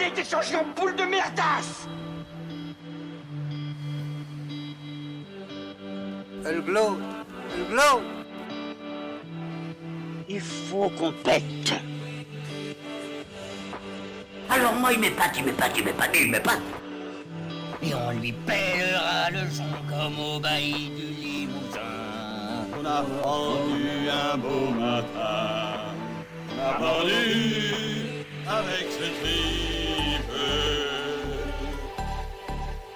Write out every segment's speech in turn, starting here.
a été changé en boule de merdasse. Elle glow. Elle glow. Il faut qu'on pète. Alors moi, il m'épate. Et on lui pèlera le son comme au bailli du Limousin. On a rendu un beau matin, on a pendu avec ce tripe.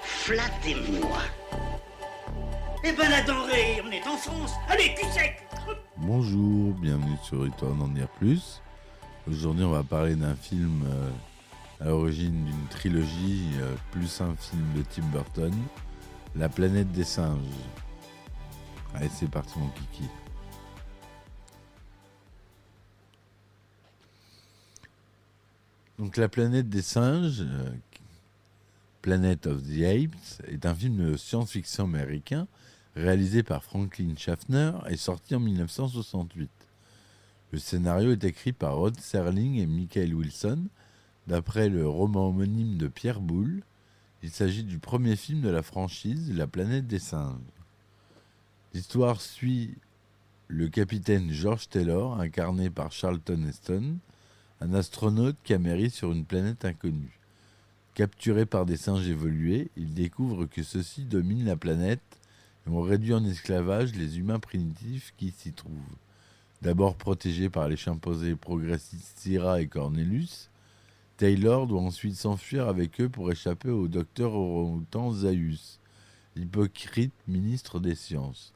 Flattez-moi. Eh ben la denrée, on est en France. Allez, cul sec. Bonjour, bienvenue sur Retourne en dire plus. Aujourd'hui, on va parler d'un film à l'origine d'une trilogie, plus un film de Tim Burton, La planète des singes. Allez, c'est parti mon kiki. Donc La planète des singes, Planet of the Apes, est un film de science-fiction américain réalisé par Franklin Schaffner et sorti en 1968. Le scénario est écrit par Rod Serling et Michael Wilson, d'après le roman homonyme de Pierre Boulle. Il s'agit du premier film de la franchise La planète des singes. L'histoire suit le capitaine George Taylor, incarné par Charlton Heston, un astronaute qui amérit sur une planète inconnue. Capturé par des singes évolués, il découvre que ceux-ci dominent la planète et ont réduit en esclavage les humains primitifs qui s'y trouvent. D'abord protégé par les chimpanzés progressistes Syrah et Cornelius, Taylor doit ensuite s'enfuir avec eux pour échapper au docteur orang-outan Zaius, l'hypocrite ministre des Sciences.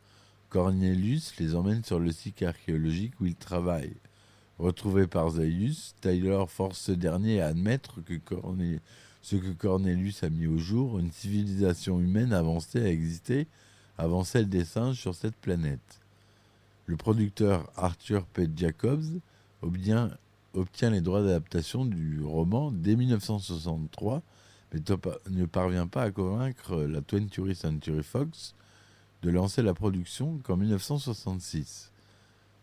Cornelius les emmène sur le site archéologique où ils travaillent. Retrouvé par Zaius, Taylor force ce dernier à admettre que ce que Cornelius a mis au jour, une civilisation humaine avancée a existé avant celle des singes sur cette planète. Le producteur Arthur P. Jacobs obtient les droits d'adaptation du roman dès 1963, mais ne parvient pas à convaincre la 20th Century Fox de lancer la production qu'en 1966.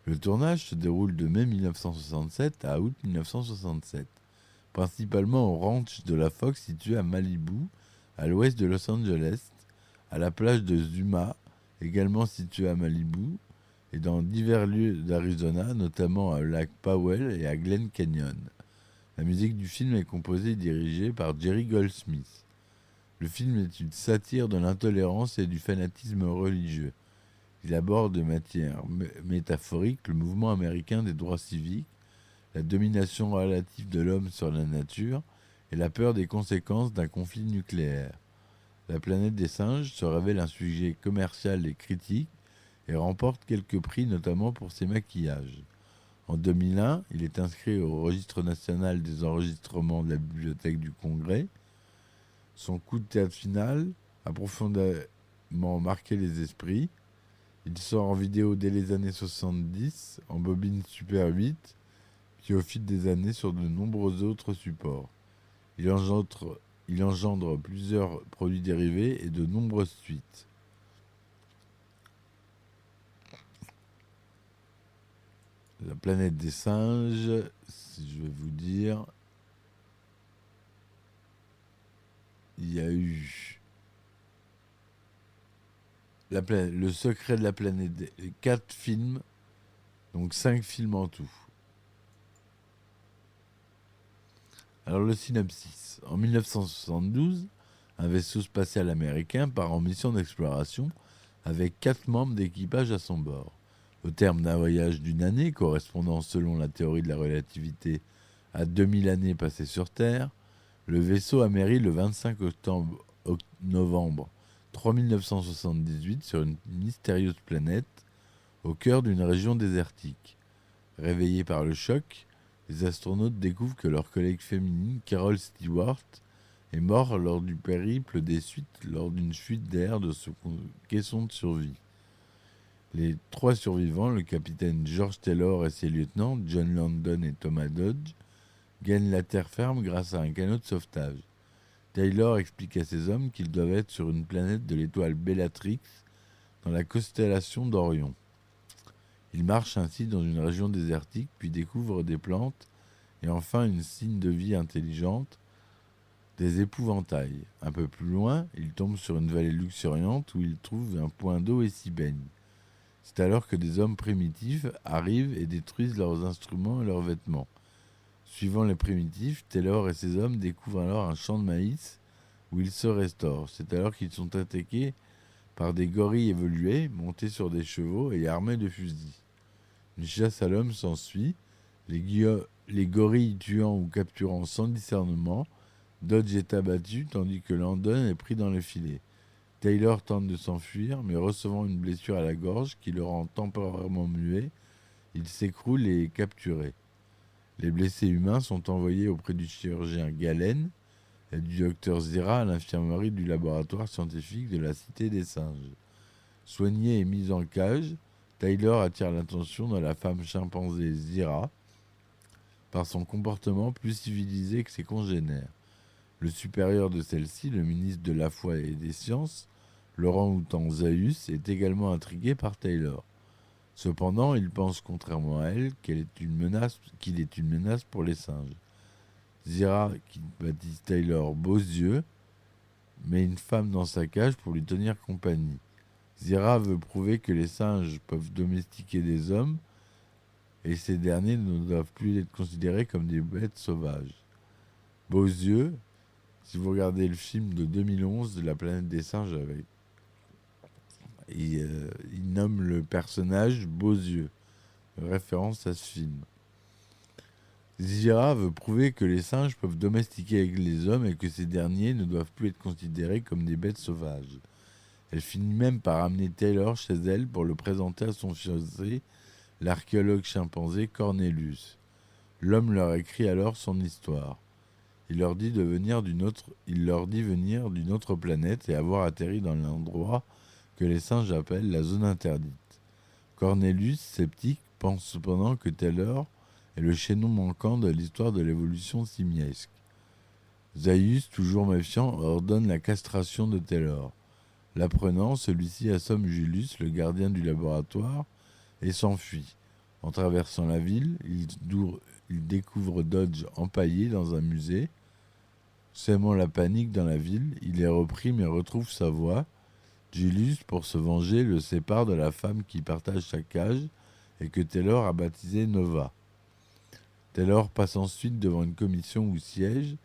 Le tournage se déroule de mai 1967 à août 1967, principalement au ranch de la Fox situé à Malibu, à l'ouest de Los Angeles, à la plage de Zuma, également située à Malibu, et dans divers lieux d'Arizona, notamment à lac Powell et à Glen Canyon. La musique du film est composée et dirigée par Jerry Goldsmith. Le film est une satire de l'intolérance et du fanatisme religieux. Il aborde de manière métaphorique le mouvement américain des droits civiques, la domination relative de l'homme sur la nature et la peur des conséquences d'un conflit nucléaire. La planète des singes se révèle un sujet commercial et critique et remporte quelques prix, notamment pour ses maquillages. En 2001, il est inscrit au registre national des enregistrements de la Bibliothèque du Congrès. Son coup de théâtre final a profondément marqué les esprits. Il sort en vidéo dès les années 70, en bobine Super 8, puis au fil des années sur de nombreux autres supports. Il engendre plusieurs produits dérivés et de nombreuses suites. La planète des singes, si je vais vous dire, il y a eu Le secret de la planète, 4 films, donc 5 films en tout. Alors le synopsis. En 1972, un vaisseau spatial américain part en mission d'exploration avec 4 membres d'équipage à son bord. Au terme d'un voyage d'une année, correspondant selon la théorie de la relativité à 2000 années passées sur Terre, le vaisseau amérit le 25 novembre 3978 sur une mystérieuse planète au cœur d'une région désertique. Réveillés par le choc, les astronautes découvrent que leur collègue féminine, Carol Stewart, est morte lors du périple des suites lors d'une fuite d'air de son caisson de survie. Les 3 survivants, le capitaine George Taylor et ses lieutenants, John Landon et Thomas Dodge, gagnent la terre ferme grâce à un canot de sauvetage. Taylor explique à ses hommes qu'ils doivent être sur une planète de l'étoile Bellatrix, dans la constellation d'Orion. Ils marchent ainsi dans une région désertique, puis découvrent des plantes et enfin une signe de vie intelligente, des épouvantails. Un peu plus loin, il tombe sur une vallée luxuriante où il trouve un point d'eau et s'y baigne. C'est alors que des hommes primitifs arrivent et détruisent leurs instruments et leurs vêtements. Suivant les primitifs, Taylor et ses hommes découvrent alors un champ de maïs où ils se restaurent. C'est alors qu'ils sont attaqués par des gorilles évolués, montés sur des chevaux et armés de fusils. Une chasse à l'homme s'ensuit, les gorilles tuant ou capturant sans discernement. Dodge est abattu tandis que Landon est pris dans les filets. Taylor tente de s'enfuir, mais recevant une blessure à la gorge qui le rend temporairement muet, il s'écroule et est capturé. Les blessés humains sont envoyés auprès du chirurgien Galen et du docteur Zira à l'infirmerie du laboratoire scientifique de la Cité des Singes. Soigné et mis en cage, Taylor attire l'attention de la femme chimpanzé Zira par son comportement plus civilisé que ses congénères. Le supérieur de celle-ci, le ministre de la Foi et des Sciences, l'orang-outan Zaius, est également intrigué par Taylor. Cependant, il pense, contrairement à elle, qu'il est une menace pour les singes. Zira, qui baptise Taylor Beaux Yeux, met une femme dans sa cage pour lui tenir compagnie. Zira veut prouver que les singes peuvent domestiquer des hommes et ces derniers ne doivent plus être considérés comme des bêtes sauvages. Beaux Yeux, si vous regardez le film de 2011 de la planète des singes, il nomme le personnage Beaux Yeux, référence à ce film. Zira veut prouver que les singes peuvent domestiquer les hommes et que ces derniers ne doivent plus être considérés comme des bêtes sauvages. Elle finit même par amener Taylor chez elle pour le présenter à son fiancé, l'archéologue chimpanzé Cornelius. L'homme leur écrit alors son histoire. Il leur dit venir d'une autre planète et avoir atterri dans l'endroit que les singes appellent la zone interdite. Cornelius, sceptique, pense cependant que Taylor est le chaînon manquant de l'histoire de l'évolution simiesque. Zaius, toujours méfiant, ordonne la castration de Taylor. L'apprenant, celui-ci assomme Julius, le gardien du laboratoire, et s'enfuit. En traversant la ville, il découvre Dodge empaillé dans un musée. Sèmant la panique dans la ville, il est repris mais retrouve sa voix. Julius, pour se venger, le sépare de la femme qui partage sa cage et que Taylor a baptisée Nova. Taylor passe ensuite devant une commission où siègent,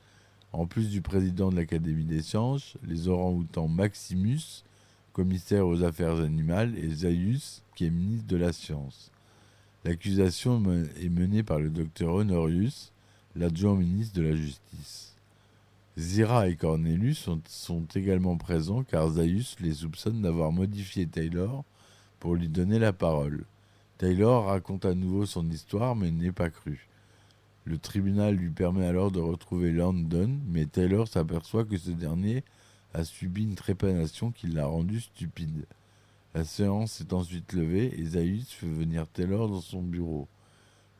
en plus du président de l'Académie des sciences, les orang-outans Maximus, commissaire aux affaires animales, et Zaius, qui est ministre de la science. L'accusation est menée par le docteur Honorius, l'adjoint ministre de la justice. Zira et Cornelius sont également présents car Zaius les soupçonne d'avoir modifié Taylor pour lui donner la parole. Taylor raconte à nouveau son histoire mais n'est pas cru. Le tribunal lui permet alors de retrouver Landon, mais Taylor s'aperçoit que ce dernier a subi une trépanation qui l'a rendu stupide. La séance est ensuite levée et Zaius fait venir Taylor dans son bureau.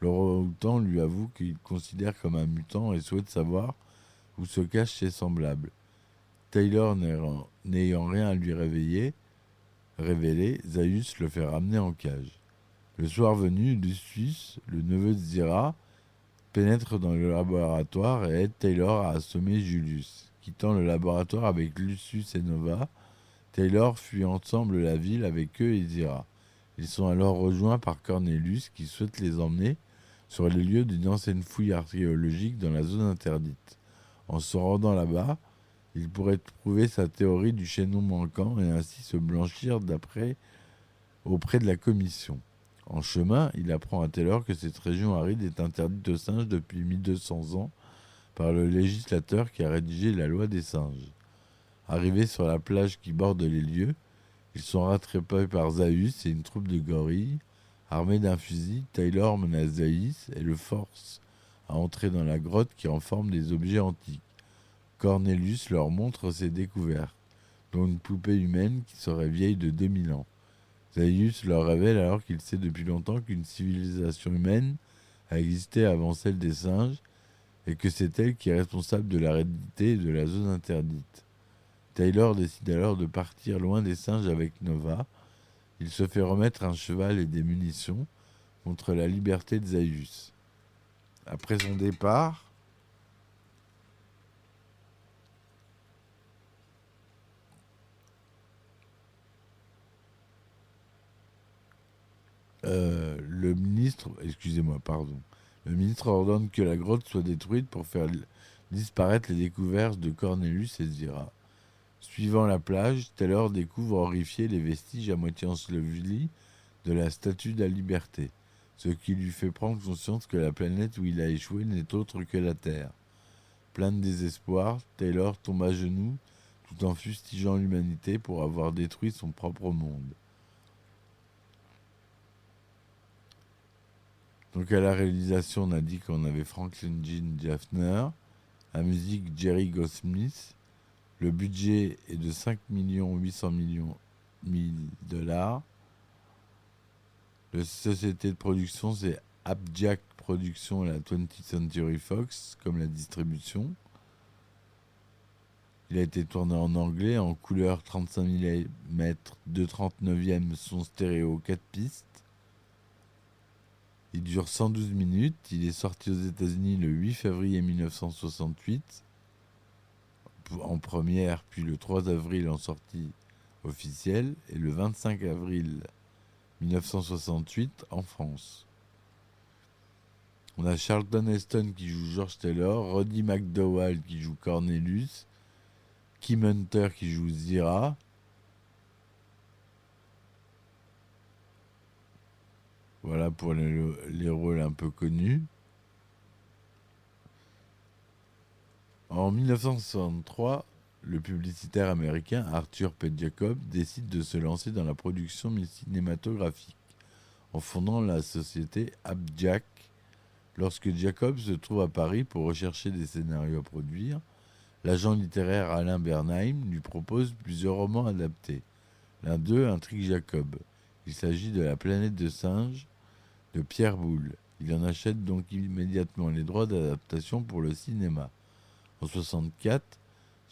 L'orang-outan lui avoue qu'il considère comme un mutant et souhaite savoir où se cachent ses semblables. Taylor n'ayant rien à lui révéler, Zaius le fait ramener en cage. Le soir venu, Lucius, le neveu de Zira, pénètre dans le laboratoire et aide Taylor à assommer Julius. Quittant le laboratoire avec Lucius et Nova, Taylor fuit ensemble la ville avec eux et Zira. Ils sont alors rejoints par Cornelius qui souhaite les emmener sur les lieux d'une ancienne fouille archéologique dans la zone interdite. En se rendant là-bas, il pourrait prouver sa théorie du chaînon manquant et ainsi se blanchir auprès de la commission. En chemin, il apprend à Taylor que cette région aride est interdite aux singes depuis 1200 ans par le législateur qui a rédigé la loi des singes. Arrivés sur la plage qui borde les lieux, ils sont rattrapés par Zaius et une troupe de gorilles. Armé d'un fusil, Taylor menace Zaius et le force à entrer dans la grotte qui renferme des objets antiques. Cornelius leur montre ses découvertes, dont une poupée humaine qui serait vieille de 2000 ans. Zaius leur révèle alors qu'il sait depuis longtemps qu'une civilisation humaine a existé avant celle des singes et que c'est elle qui est responsable de l'aridité et de la zone interdite. Taylor décide alors de partir loin des singes avec Nova. Il se fait remettre un cheval et des munitions contre la liberté de Zaius. Après son départ, le ministre ordonne que la grotte soit détruite pour faire disparaître les découvertes de Cornelius et Zira. Suivant la plage, Taylor découvre horrifié les vestiges à moitié ensevelis de la Statue de la Liberté, ce qui lui fait prendre conscience que la planète où il a échoué n'est autre que la Terre. Plein de désespoir, Taylor tombe à genoux tout en fustigeant l'humanité pour avoir détruit son propre monde. Donc à la réalisation, on a dit qu'on avait Franklin Gene Schaffner, la musique Jerry Goldsmith. Le budget est de 5 800 000 $. La société de production, c'est Abjack Productions et la 20th Century Fox, comme la distribution. Il a été tourné en anglais, en couleur 35 mm, 2/39e, son stéréo, 4 pistes. Il dure 112 minutes. Il est sorti aux États-Unis le 8 février 1968 en première, puis le 3 avril en sortie officielle et le 25 avril 1968 en France. On a Charlton Heston qui joue George Taylor, Roddy McDowall qui joue Cornelius, Kim Hunter qui joue Zira, voilà pour les rôles un peu connus. En 1963, le publicitaire américain Arthur P. Jacob décide de se lancer dans la production cinématographique en fondant la société Abjack. Lorsque Jacob se trouve à Paris pour rechercher des scénarios à produire, l'agent littéraire Alain Bernheim lui propose plusieurs romans adaptés. L'un d'eux intrigue Jacob. Il s'agit de La planète de singes de Pierre Boulle. Il en achète donc immédiatement les droits d'adaptation pour le cinéma. En 1964,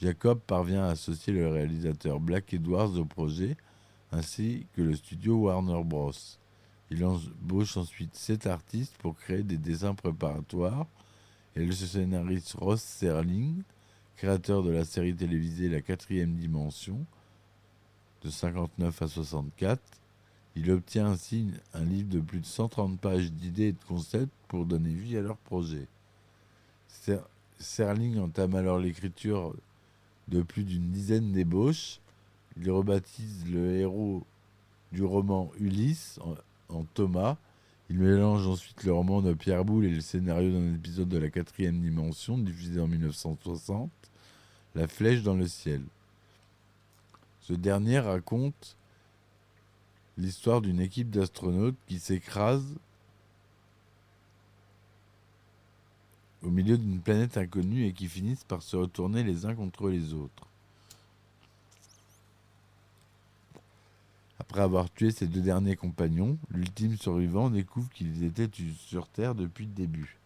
Jacob parvient à associer le réalisateur Black Edwards au projet, ainsi que le studio Warner Bros. Il embauche ensuite 7 artistes pour créer des dessins préparatoires, et le scénariste Ross Serling, créateur de la série télévisée La 4e dimension, de 59 à 64, il obtient ainsi un livre de plus de 130 pages d'idées et de concepts pour donner vie à leur projet. Serling entame alors l'écriture de plus d'une dizaine d'ébauches. Il rebaptise le héros du roman Ulysse en Thomas. Il mélange ensuite le roman de Pierre Boulle et le scénario d'un épisode de La 4e dimension, diffusé en 1960, La flèche dans le ciel. Ce dernier raconte l'histoire d'une équipe d'astronautes qui s'écrase au milieu d'une planète inconnue et qui finissent par se retourner les uns contre les autres. Après avoir tué ses 2 derniers compagnons, l'ultime survivant découvre qu'ils étaient sur Terre depuis le début.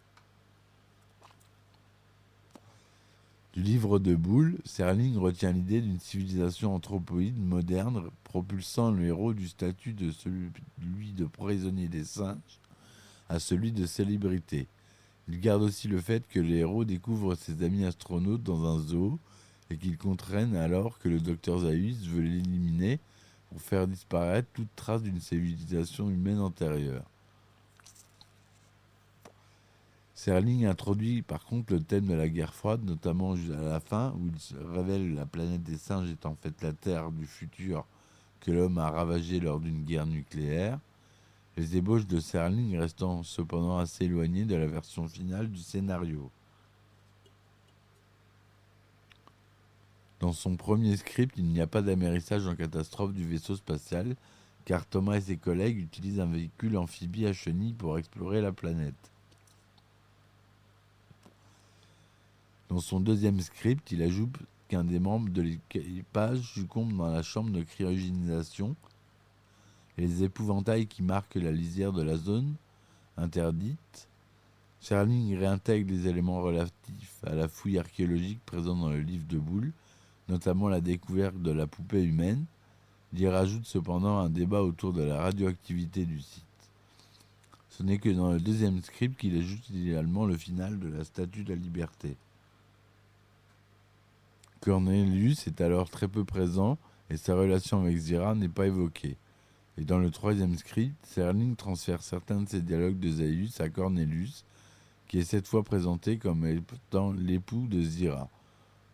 Du livre de Boulle, Serling retient l'idée d'une civilisation anthropoïde moderne propulsant le héros du statut de celui de prisonnier des singes à celui de célébrité. Il garde aussi le fait que le héros découvre ses amis astronautes dans un zoo et qu'ils comprennent alors que le docteur Zaius veut l'éliminer pour faire disparaître toute trace d'une civilisation humaine antérieure. Serling introduit par contre le thème de la guerre froide, notamment à la fin, où il se révèle la planète des singes est en fait la Terre du futur que l'homme a ravagée lors d'une guerre nucléaire. Les ébauches de Serling restant cependant assez éloignées de la version finale du scénario. Dans son premier script, il n'y a pas d'amérissage en catastrophe du vaisseau spatial, car Thomas et ses collègues utilisent un véhicule amphibie à chenilles pour explorer la planète. Dans son deuxième script, il ajoute qu'un des membres de l'équipage succombe dans la chambre de cryogénisation. Les épouvantails qui marquent la lisière de la zone interdite. Serling réintègre les éléments relatifs à la fouille archéologique présente dans le livre de Boulle, notamment la découverte de la poupée humaine. Il y rajoute cependant un débat autour de la radioactivité du site. Ce n'est que dans le deuxième script qu'il ajoute idéalement le final de la Statue de la Liberté. Cornelius est alors très peu présent et sa relation avec Zira n'est pas évoquée. Et dans le troisième script, Serling transfère certains de ses dialogues de Zaius à Cornelius, qui est cette fois présenté comme étant l'époux de Zira.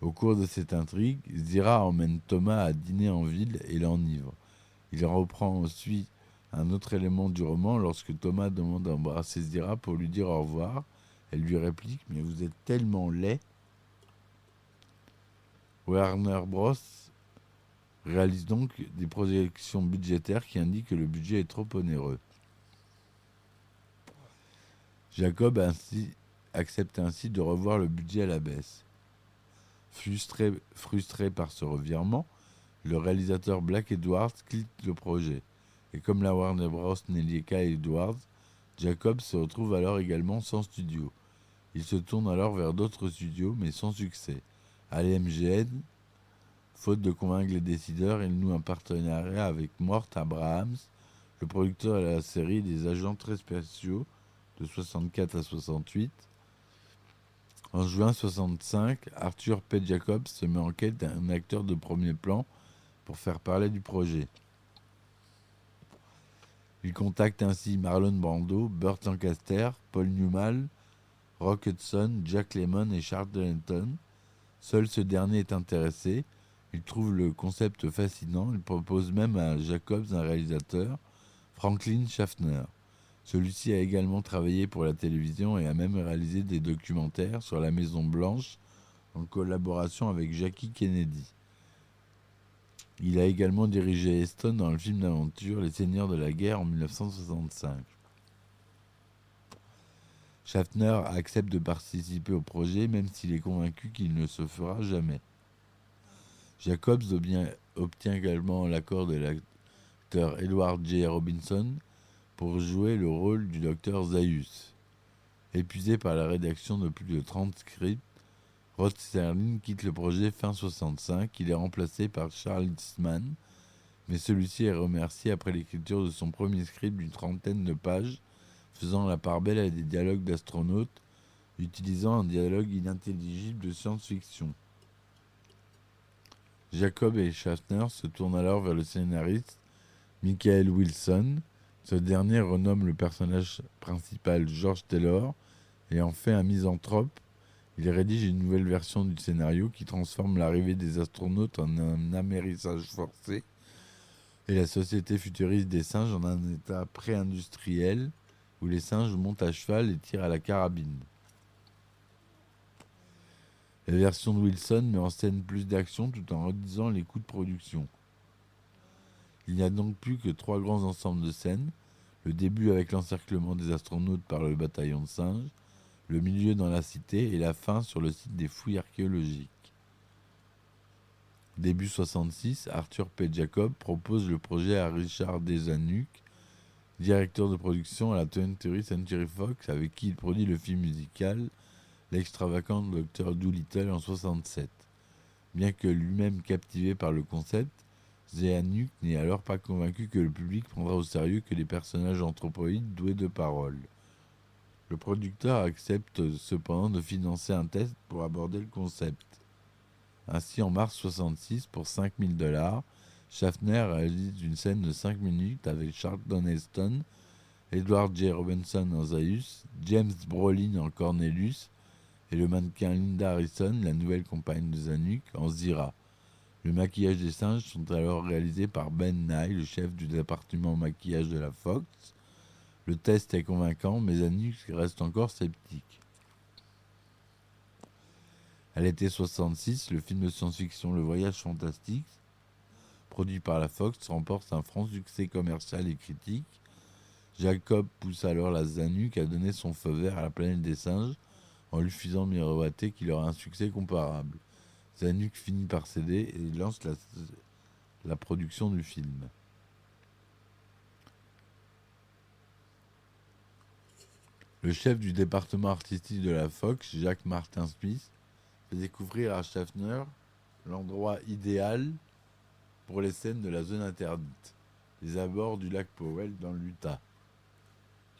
Au cours de cette intrigue, Zira emmène Thomas à dîner en ville et l'enivre. Il reprend ensuite un autre élément du roman lorsque Thomas demande d'embrasser Zira pour lui dire au revoir. Elle lui réplique « Mais vous êtes tellement laid !» Warner Bros. Réalise donc des projections budgétaires qui indiquent que le budget est trop onéreux. Jacob accepte ainsi de revoir le budget à la baisse. Frustré par ce revirement, le réalisateur Black Edwards quitte le projet. Et comme la Warner Bros. N'est liée qu'à Edwards, Jacob se retrouve alors également sans studio. Il se tourne alors vers d'autres studios, mais sans succès. À l'MGN, faute de convaincre les décideurs, il noue un partenariat avec Mort Abrahams, le producteur de la série des agents très spéciaux de 64 à 68. En juin 65, Arthur P. Jacobs se met en quête d'un acteur de premier plan pour faire parler du projet. Il contacte ainsi Marlon Brando, Burt Lancaster, Paul Newman, Rock Hudson, Jack Lemmon et Charles Denton. Seul ce dernier est intéressé. Il trouve le concept fascinant. Il propose même à Jacobs un réalisateur, Franklin Schaffner. Celui-ci a également travaillé pour la télévision et a même réalisé des documentaires sur la Maison Blanche en collaboration avec Jackie Kennedy. Il a également dirigé Heston dans le film d'aventure Les Seigneurs de la Guerre en 1965. Schaffner accepte de participer au projet même s'il est convaincu qu'il ne se fera jamais. Jacobs obtient également l'accord de l'acteur Edward J. Robinson pour jouer le rôle du docteur Zaius. Épuisé par la rédaction de plus de 30 scripts, Rod Serling quitte le projet fin 65. Il est remplacé par Charles Eastman, mais celui-ci est remercié après l'écriture de son premier script d'une trentaine de pages, faisant la part belle à des dialogues d'astronautes, utilisant un dialogue inintelligible de science-fiction. Jacob et Schaffner se tournent alors vers le scénariste Michael Wilson. Ce dernier renomme le personnage principal George Taylor et en fait un misanthrope. Il rédige une nouvelle version du scénario qui transforme l'arrivée des astronautes en un amérissage forcé et la société futuriste des singes en un état pré-industriel où les singes montent à cheval et tirent à la carabine. La version de Wilson met en scène plus d'action tout en réduisant les coûts de production. Il n'y a donc plus que 3 grands ensembles de scènes, le début avec l'encerclement des astronautes par le bataillon de singes, le milieu dans la cité et la fin sur le site des fouilles archéologiques. Début 66, Arthur P. Jacob propose le projet à Richard D. Zanuck, directeur de production à la 20th Century Fox, avec qui il produit le film musical L'extravagant Dr. Dolittle en 67. Bien que lui-même captivé par le concept, Zanuck n'est alors pas convaincu que le public prendra au sérieux que des personnages anthropoïdes doués de parole. Le producteur accepte cependant de financer un test pour aborder le concept. Ainsi, en mars 66, pour $5,000, Schaffner réalise une scène de 5 minutes avec Charlton Heston, Edward J. Robinson en Zaius, James Brolin en Cornelius et le mannequin Linda Harrison, la nouvelle compagne de Zanuck, en Zira. Le maquillage des singes sont alors réalisés par Ben Nye, le chef du département maquillage de la Fox. Le test est convaincant, mais Zanuck reste encore sceptique. À l'été 66, le film de science-fiction Le Voyage Fantastique, produit par la Fox, remporte un franc succès commercial et critique. Jacob pousse alors la Zanuck à donner son feu vert à la planète des singes en lui faisant miroiter qu'il aura un succès comparable. Zanuck finit par céder et lance la production du film. Le chef du département artistique de la Fox, Jacques Martin Smith, fait découvrir à Schaffner l'endroit idéal pour les scènes de la zone interdite, les abords du lac Powell dans l'Utah,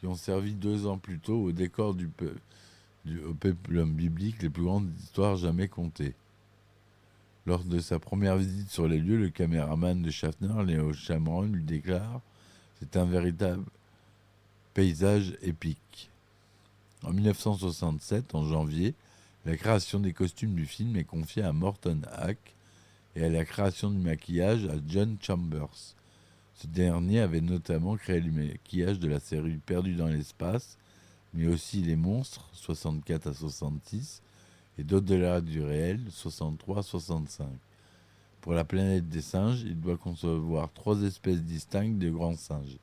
qui ont servi 2 ans plus tôt au décor au péplum biblique les plus grandes histoires jamais contées. Lors de sa première visite sur les lieux, le caméraman de Schaffner, Léo Cameron, lui déclare C'est un véritable paysage épique. En 1967, en janvier, la création des costumes du film est confiée à Morton Hack et à la création du maquillage à John Chambers. Ce dernier avait notamment créé le maquillage de la série Perdu dans l'espace, mais aussi Les Monstres, 64 à 66, et d'Au-delà du réel, 63 à 65. Pour la planète des singes, il doit concevoir 3 espèces distinctes de grands singes.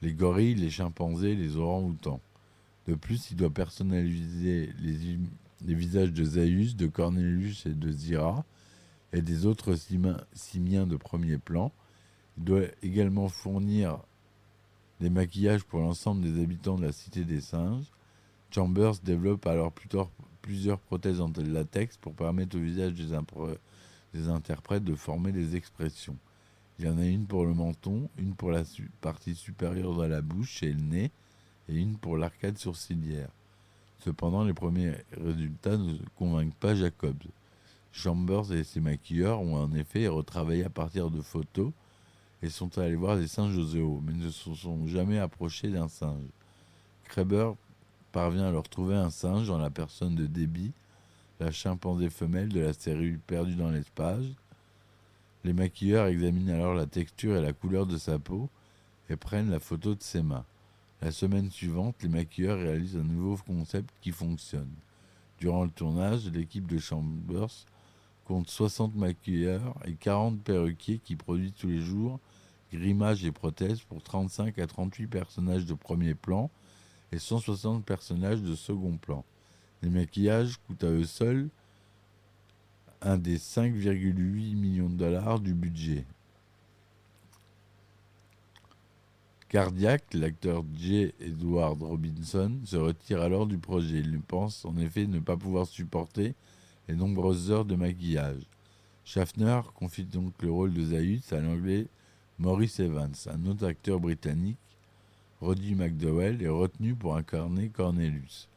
Les gorilles, les chimpanzés et les orang-outans. De plus, il doit personnaliser les visages de Zaius, de Cornelius et de Zira, et des autres simiens de premier plan. Il doit également fournir des maquillages pour l'ensemble des habitants de la Cité des Singes. Chambers développe alors plusieurs prothèses en latex pour permettre au visage des interprètes de former des expressions. Il y en a une pour le menton, une pour la partie supérieure de la bouche et le nez, et une pour l'arcade sourcilière. Cependant, les premiers résultats ne convainquent pas Jacobs. Chambers et ses maquilleurs ont en effet retravaillé à partir de photos et sont allés voir des singes au zoo, mais ne se sont jamais approchés d'un singe. Kreber parvient à leur trouver un singe dans la personne de Debbie, la chimpanzé femelle de la série Perdue dans l'espace. Les maquilleurs examinent alors la texture et la couleur de sa peau et prennent la photo de ses mains. La semaine suivante, les maquilleurs réalisent un nouveau concept qui fonctionne. Durant le tournage, l'équipe de Chambers compte 60 maquilleurs et 40 perruquiers qui produisent tous les jours grimages et prothèses pour 35 à 38 personnages de premier plan et 160 personnages de second plan. Les maquillages coûtent à eux seuls un des 5,8 millions de dollars du budget. Cardiac, l'acteur J. Edward Robinson, se retire alors du projet. Il pense en effet ne pas pouvoir supporter les nombreuses heures de maquillage. Schaffner confie donc le rôle de Zaius à l'anglais Maurice Evans. Un autre acteur britannique, Roddy McDowell, est retenu pour incarner Cornelius.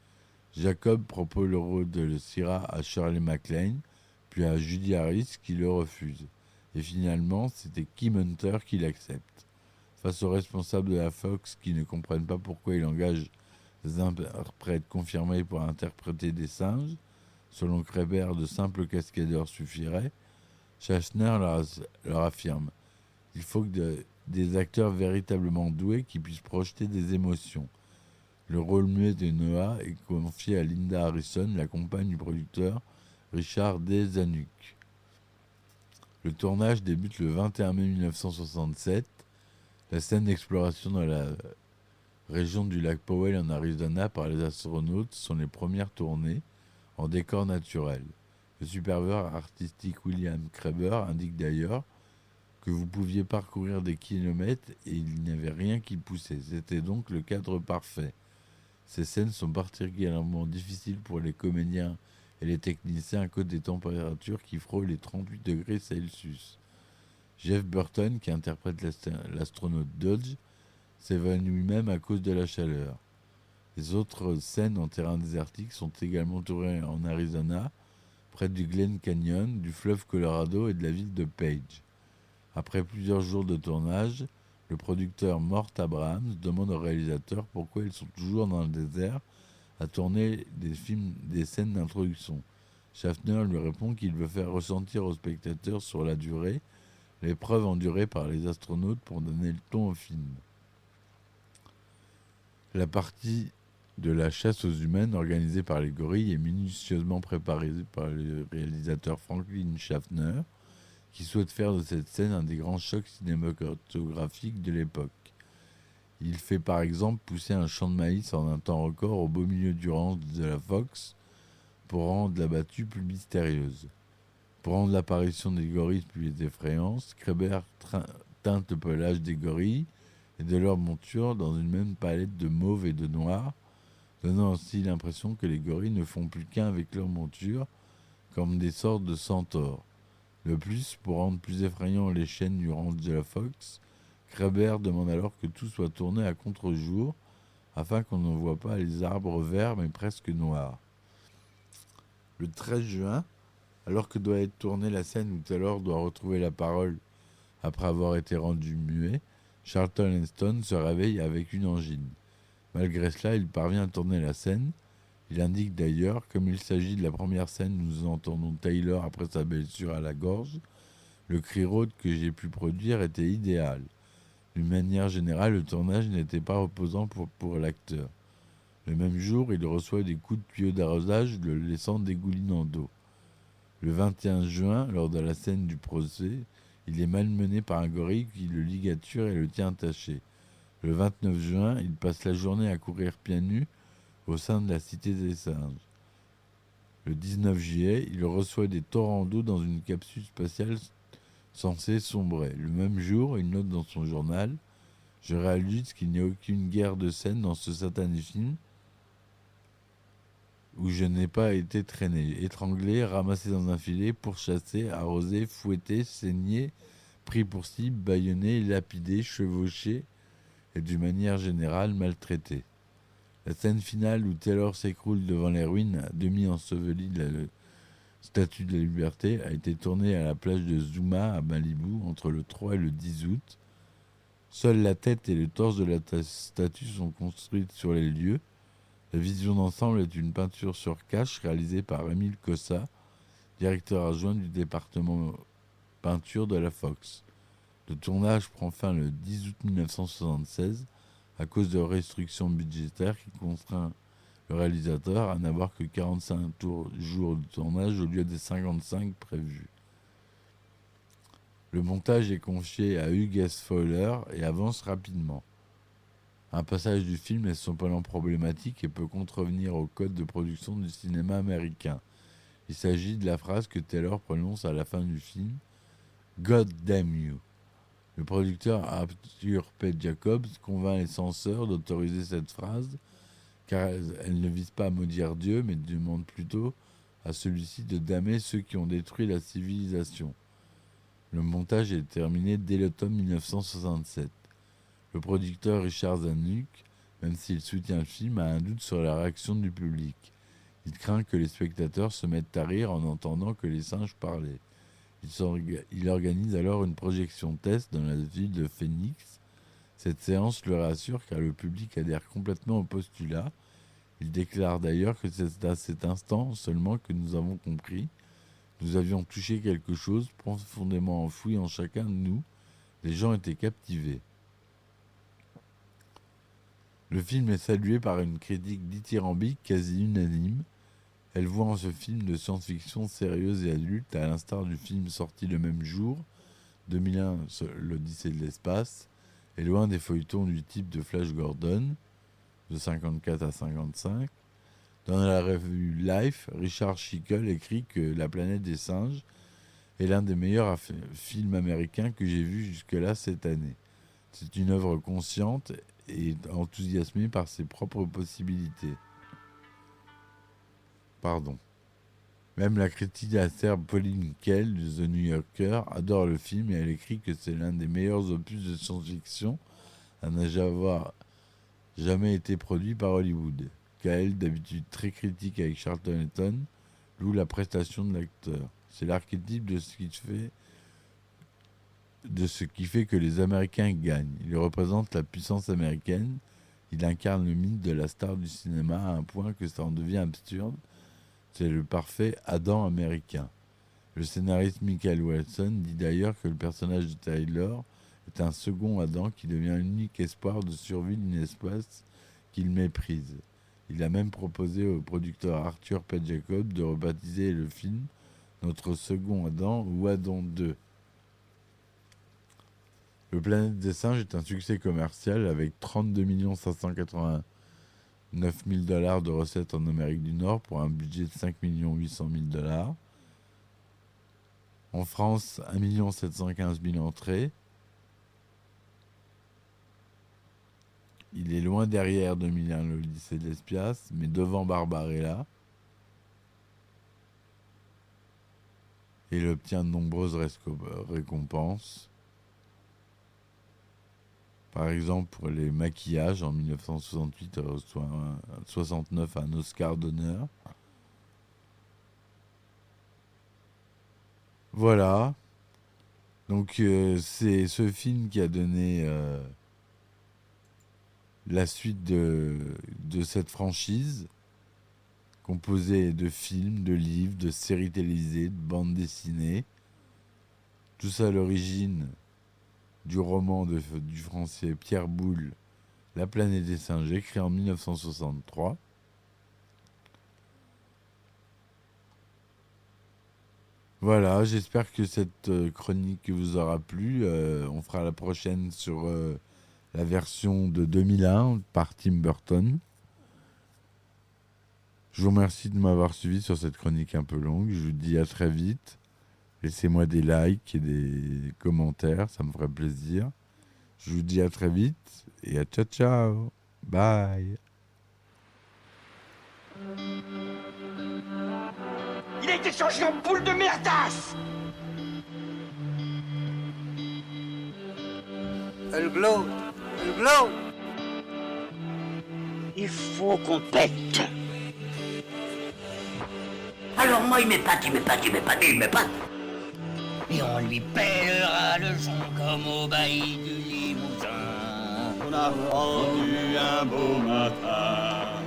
Jacob propose le rôle de Syrah à Shirley MacLaine, puis à Judy Harris qui le refuse. Et finalement, c'était Kim Hunter qui l'accepte. Face aux responsables de la Fox qui ne comprennent pas pourquoi il engage des interprètes confirmés pour interpréter des singes, selon Kreber, de simples cascadeurs suffiraient, Schaffner leur affirme « Il faut des acteurs véritablement doués qui puissent projeter des émotions. » Le rôle muet de Noah est confié à Linda Harrison, la compagne du producteur Richard D. Zanuck. Le tournage débute le 21 mai 1967. La scène d'exploration dans la région du lac Powell en Arizona par les astronautes sont les premières tournées en décor naturel. Le superviseur artistique William Kreber indique d'ailleurs que vous pouviez parcourir des kilomètres et il n'y avait rien qui poussait. C'était donc le cadre parfait. Ces scènes sont particulièrement difficiles pour les comédiens et les techniciens à cause des températures qui frôlent les 38 degrés Celsius. Jeff Burton, qui interprète l'astronaute Dodge, s'évanouit même à cause de la chaleur. Les autres scènes en terrain désertique sont également tournées en Arizona, près du Glen Canyon, du fleuve Colorado et de la ville de Page. Après plusieurs jours de tournage, le producteur Mort Abrahams demande au réalisateur pourquoi ils sont toujours dans le désert à tourner des scènes d'introduction. Schaffner lui répond qu'il veut faire ressentir aux spectateurs sur la durée l'épreuve endurée par les astronautes pour donner le ton au film. La partie de la chasse aux humaines organisée par les gorilles est minutieusement préparée par le réalisateur Franklin Schaffner, qui souhaite faire de cette scène un des grands chocs cinématographiques de l'époque. Il fait par exemple pousser un champ de maïs en un temps record au beau milieu du ranch de la Fox pour rendre la battue plus mystérieuse. Pour rendre l'apparition des gorilles plus effrayante, Kreber teinte le pelage des gorilles et de leur monture dans une même palette de mauve et de noir, donnant aussi l'impression que les gorilles ne font plus qu'un avec leur monture, comme des sortes de centaures. De plus, pour rendre plus effrayant les chaînes du ranch de la Fox, Kreber demande alors que tout soit tourné à contre-jour, afin qu'on ne voit pas les arbres verts mais presque noirs. Le 13 juin, alors que doit être tournée la scène où Taylor doit retrouver la parole après avoir été rendu muet, Charlton Heston se réveille avec une angine. Malgré cela, il parvient à tourner la scène. Il indique d'ailleurs, comme il s'agit de la première scène où nous entendons Taylor après sa blessure à la gorge, le cri rauque que j'ai pu produire était idéal. D'une manière générale, le tournage n'était pas reposant pour l'acteur. Le même jour, il reçoit des coups de tuyau d'arrosage le laissant dégoulinant d'eau. Le 21 juin, lors de la scène du procès, il est malmené par un gorille qui le ligature et le tient attaché. Le 29 juin, il passe la journée à courir pieds nus au sein de la Cité des Singes. Le 19 juillet, il reçoit des torrents d'eau dans une capsule spatiale censée sombrer. Le même jour, il note dans son journal « Je réalise qu'il n'y a aucune guerre de scène dans ce satané film où je n'ai pas été traîné, étranglé, ramassé dans un filet, pourchassé, arrosé, fouetté, saigné, pris pour cible, bâillonné, lapidé, chevauché et d'une manière générale maltraité. » La scène finale où Taylor s'écroule devant les ruines à demi ensevelies de la Statue de la Liberté a été tournée à la plage de Zuma à Malibu entre le 3 et le 10 août. Seules la tête et le torse de la statue sont construites sur les lieux. La vision d'ensemble est une peinture sur cache réalisée par Émile Cossa, directeur adjoint du département peinture de la Fox. Le tournage prend fin le 10 août 1976 à cause de restrictions budgétaires qui contraint le réalisateur à n'avoir que 45 jours de tournage au lieu des 55 prévus. Le montage est confié à Hugh S. Fowler et avance rapidement. Un passage du film est cependant problématique et peut contrevenir au code de production du cinéma américain. Il s'agit de la phrase que Taylor prononce à la fin du film « God damn you ». Le producteur Arthur P. Jacobs convainc les censeurs d'autoriser cette phrase car elle ne vise pas à maudire Dieu, mais demande plutôt à celui-ci de damner ceux qui ont détruit la civilisation. Le montage est terminé dès l'automne 1967. Le producteur Richard Zanuck, même s'il soutient le film, a un doute sur la réaction du public. Il craint que les spectateurs se mettent à rire en entendant que les singes parlaient. Il organise alors une projection test dans la ville de Phoenix. Cette séance le rassure car le public adhère complètement au postulat. Il déclare d'ailleurs que c'est à cet instant seulement que nous avons compris. Nous avions touché quelque chose profondément enfoui en chacun de nous. Les gens étaient captivés. Le film est salué par une critique dithyrambique quasi unanime. Elle voit en ce film de science-fiction sérieuse et adulte, à l'instar du film sorti le même jour, 2001, l'Odyssée de l'espace, est loin des feuilletons du type de Flash Gordon, de 54 à 55. Dans la revue Life, Richard Schickel écrit que La planète des singes est l'un des meilleurs films américains que j'ai vus jusque-là cette année. C'est une œuvre consciente et enthousiasmée par ses propres possibilités. Même la critique acerbe Pauline Kael de The New Yorker adore le film et elle écrit que c'est l'un des meilleurs opus de science-fiction à n'avoir jamais été produit par Hollywood. Kael, d'habitude très critique avec Charlton Heston, loue la prestation de l'acteur. C'est l'archétype de ce qui fait que les Américains gagnent. Il représente la puissance américaine. Il incarne le mythe de la star du cinéma à un point que ça en devient absurde. C'est le parfait Adam américain. Le scénariste Michael Wilson dit d'ailleurs que le personnage de Taylor est un second Adam qui devient l'unique espoir de survie d'une espèce qu'il méprise. Il a même proposé au producteur Arthur P. Jacobs de rebaptiser le film Notre second Adam ou Adam 2. Le Planète des singes est un succès commercial avec 32 589 000 $ de recettes en Amérique du Nord pour un budget de 5 800 000 $. En France, 1 715 000 entrées. Il est loin derrière 2001, l'Odyssée de l'espace, mais devant Barbarella. Et il obtient de nombreuses récompenses. Par exemple, pour les maquillages, en 1968, il reçoit 69 un Oscar d'honneur. Voilà. Donc, c'est ce film qui a donné la suite de cette franchise, composée de films, de livres, de séries télévisées, de bandes dessinées. Tout ça à l'origine du roman du français Pierre Boulle, La planète des singes, écrit en 1963. Voilà, j'espère que cette chronique vous aura plu. On fera la prochaine sur la version de 2001 par Tim Burton. Je vous remercie de m'avoir suivi sur cette chronique un peu longue. Je vous dis à très vite. Laissez-moi des likes et des commentaires, ça me ferait plaisir. Je vous dis à très vite et à ciao ciao. Bye. Il a été changé en boule de merdasse. Elle glow. Elle glow. Il faut qu'on pète. Alors moi, il m'épate. Et on lui pèlera le son comme au bailli du Limousin. On a pendu un beau matin,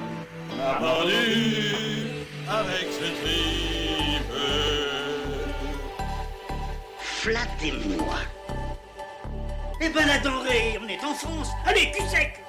on a pendu avec ce tripe. Flattez-moi. Eh ben la denrée, on est en France. Allez, cul sec.